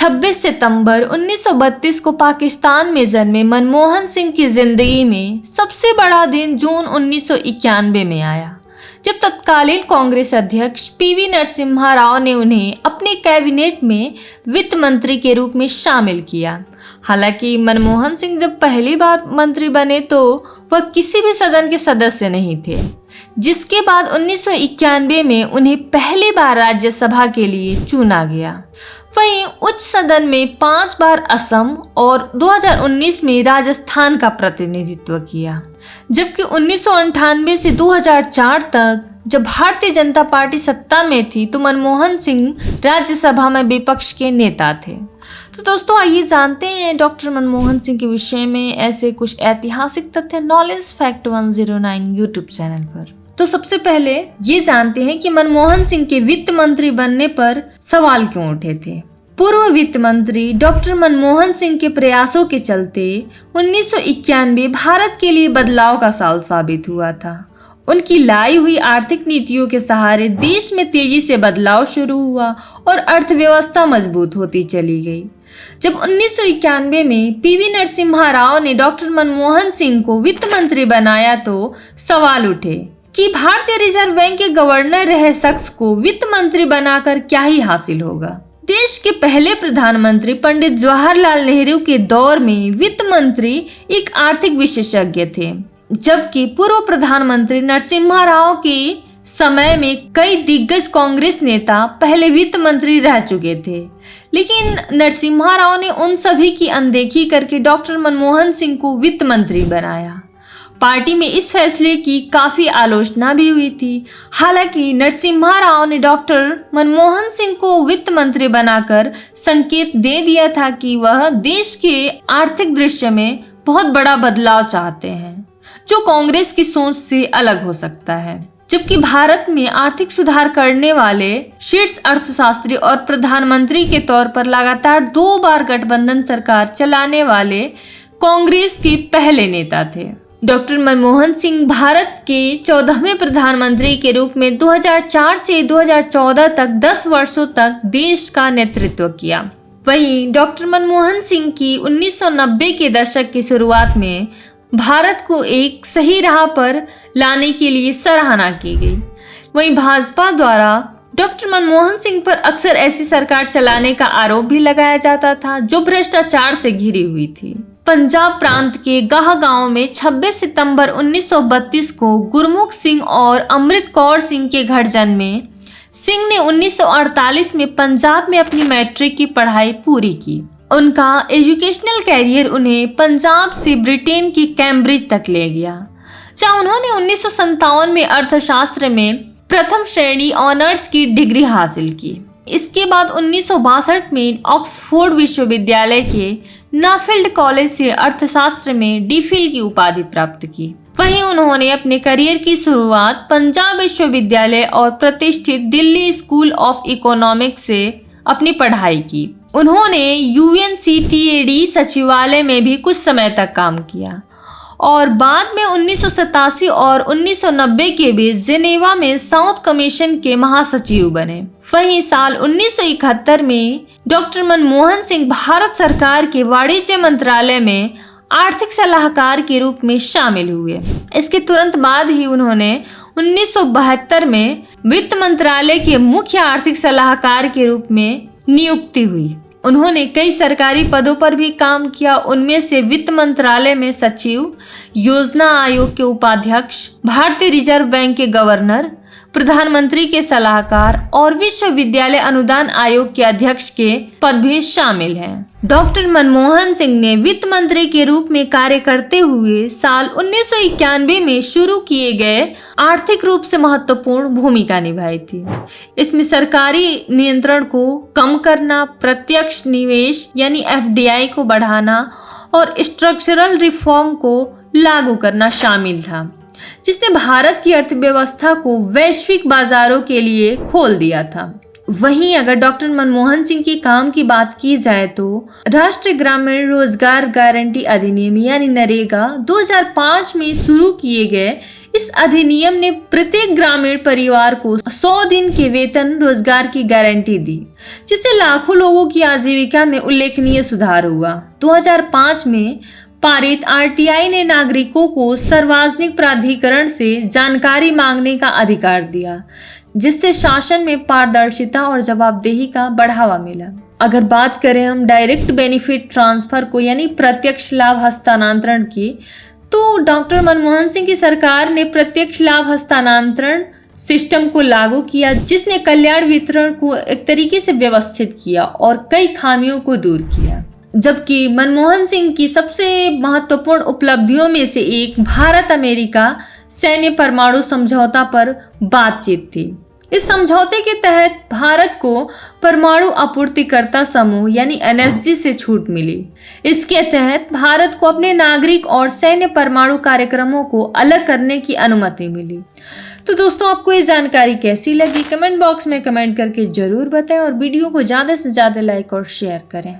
26 सितंबर 1932 को पाकिस्तान में जन्मे मनमोहन सिंह की जिंदगी में सबसे बड़ा दिन जून 1991 में आया, जब तत्कालीन कांग्रेस अध्यक्ष पीवी नरसिम्हा राव ने उन्हें अपने कैबिनेट में वित्त मंत्री के रूप में शामिल किया। हालांकि मनमोहन सिंह जब पहली बार मंत्री बने तो वह किसी भी सदन के सदस्य नहीं थे, जिसके बाद 1991 में उन्हें पहली बार राज्यसभा के लिए चुना गया। वहीं उच्च सदन में 5 बार असम और 2019 में राजस्थान का प्रतिनिधित्व किया, जबकि 1998 से 2004 तक जब भारतीय जनता पार्टी सत्ता में थी तो मनमोहन सिंह राज्यसभा में विपक्ष के नेता थे। तो दोस्तों, आइए जानते हैं डॉक्टर मनमोहन सिंह के विषय में ऐसे कुछ ऐतिहासिक तथ्य नॉलेज फैक्ट 109 यूट्यूब चैनल पर। तो सबसे पहले ये जानते हैं कि मनमोहन सिंह के वित्त मंत्री बनने पर सवाल क्यों उठे थे। पूर्व वित्त मंत्री डॉक्टर मनमोहन सिंह के प्रयासों के चलते 1991 भारत के लिए बदलाव का साल साबित हुआ था। उनकी लाई हुई आर्थिक नीतियों के सहारे देश में तेजी से बदलाव शुरू हुआ और अर्थव्यवस्था मजबूत होती चली गई। जब 1991 में पीवी नरसिम्हा राव ने डॉक्टर मनमोहन सिंह को वित्त मंत्री बनाया तो सवाल उठे कि भारतीय रिजर्व बैंक के गवर्नर रहे शख्स को वित्त मंत्री बनाकर क्या ही हासिल होगा। देश के पहले प्रधानमंत्री पंडित जवाहरलाल नेहरू के दौर में वित्त मंत्री एक आर्थिक विशेषज्ञ थे, जबकि पूर्व प्रधानमंत्री नरसिम्हा राव के समय में कई दिग्गज कांग्रेस नेता पहले वित्त मंत्री रह चुके थे। लेकिन नरसिम्हा राव ने उन सभी की अनदेखी करके डॉक्टर मनमोहन सिंह को वित्त मंत्री बनाया। पार्टी में इस फैसले की काफी आलोचना भी हुई थी। हालांकि नरसिम्हा राव ने डॉक्टर मनमोहन सिंह को वित्त मंत्री बनाकर संकेत दे दिया था कि वह देश के आर्थिक दृश्य में बहुत बड़ा बदलाव चाहते हैं, जो कांग्रेस की सोच से अलग हो सकता है। जबकि भारत में आर्थिक सुधार करने वाले शीर्ष अर्थशास्त्री और प्रधानमंत्री के तौर पर लगातार 2 बार गठबंधन सरकार चलाने वाले कांग्रेस के पहले नेता थे। डॉक्टर मनमोहन सिंह भारत के 14वें प्रधानमंत्री के रूप में 2004 से 2014 तक 10 वर्षों तक देश का नेतृत्व किया। वहीं डॉक्टर मनमोहन सिंह की 1990 के दशक की शुरुआत में भारत को एक सही राह पर लाने के लिए सराहना की गई। वहीं भाजपा द्वारा डॉक्टर मनमोहन सिंह पर अक्सर ऐसी सरकार चलाने का आरोप भी लगाया जाता था जो भ्रष्टाचार से घिरी हुई थी। पंजाब प्रांत के गाह गांव में 26 सितंबर 1932 को गुरमुख सिंह और अमृत कौर सिंह के घर जन्मे सिंह ने 1948 में पंजाब में अपनी मैट्रिक की पढ़ाई पूरी की। उनका एजुकेशनल कैरियर उन्हें पंजाब से ब्रिटेन की कैम्ब्रिज तक ले गया, जहां उन्होंने 1957 में अर्थशास्त्र में प्रथम श्रेणी ऑनर्स की डिग्री हासिल की। इसके बाद 1962 में ऑक्सफोर्ड विश्वविद्यालय के नाफील्ड कॉलेज से अर्थशास्त्र में डीफिल की उपाधि प्राप्त की। वहीं उन्होंने अपने करियर की शुरुआत पंजाब विश्वविद्यालय और प्रतिष्ठित दिल्ली स्कूल ऑफ इकोनॉमिक्स से अपनी पढ़ाई की। उन्होंने UNCTAD सचिवालय में भी कुछ समय तक काम किया और बाद में 1987 और 1990 के बीच जिनेवा में साउथ कमीशन के महासचिव बने। वहीं साल 1971 में डॉक्टर मनमोहन सिंह भारत सरकार के वाणिज्य मंत्रालय में आर्थिक सलाहकार के रूप में शामिल हुए। इसके तुरंत बाद ही उन्होंने 1972 में वित्त मंत्रालय के मुख्य आर्थिक सलाहकार के रूप में नियुक्ति हुई। उन्होंने कई सरकारी पदों पर भी काम किया, उनमें से वित्त मंत्रालय में सचिव, योजना आयोग के उपाध्यक्ष, भारतीय रिजर्व बैंक के गवर्नर, प्रधानमंत्री के सलाहकार और विश्वविद्यालय अनुदान आयोग के अध्यक्ष के पद भी शामिल हैं। डॉक्टर मनमोहन सिंह ने वित्त मंत्री के रूप में कार्य करते हुए साल 1991 में शुरू किए गए आर्थिक रूप से महत्वपूर्ण भूमिका निभाई थी। इसमें सरकारी नियंत्रण को कम करना, प्रत्यक्ष निवेश यानी FDI को बढ़ाना और स्ट्रक्चरल रिफॉर्म को लागू करना शामिल था, जिसने भारत की अर्थव्यवस्था को वैश्विक बाजारों के लिए खोल दिया था। वहीं अगर डॉक्टर मनमोहन सिंह के काम की बात की जाए तो राष्ट्रीय ग्रामीण रोजगार गारंटी अधिनियम यानी नरेगा 2005 में शुरू किए गए इस अधिनियम ने प्रत्येक ग्रामीण परिवार को 100 दिन के वेतन रोजगार की गारंटी दी, जिससे लाखों लोगों की आजीविका में उल्लेखनीय सुधार हुआ। 2005 में पारित आरटीआई ने नागरिकों को सार्वजनिक प्राधिकरण से जानकारी मांगने का अधिकार दिया, जिससे शासन में पारदर्शिता और जवाबदेही का बढ़ावा मिला। अगर बात करें हम डायरेक्ट बेनिफिट ट्रांसफर को यानी प्रत्यक्ष लाभ हस्तांतरण की, तो डॉक्टर मनमोहन सिंह की सरकार ने प्रत्यक्ष लाभ हस्तांतरण सिस्टम को लागू किया, जिसने कल्याण वितरण को एक तरीके से व्यवस्थित किया और कई खामियों को दूर किया। जबकि मनमोहन सिंह की सबसे महत्वपूर्ण उपलब्धियों में से एक भारत अमेरिका सैन्य परमाणु समझौता पर बातचीत थी। इस समझौते के तहत भारत को परमाणु आपूर्तिकर्ता समूह यानी एनएसजी से छूट मिली। इसके तहत भारत को अपने नागरिक और सैन्य परमाणु कार्यक्रमों को अलग करने की अनुमति मिली। तो दोस्तों, आपको ये जानकारी कैसी लगी कमेंट बॉक्स में कमेंट करके जरूर बताएं और वीडियो को ज़्यादा से ज़्यादा लाइक और शेयर करें।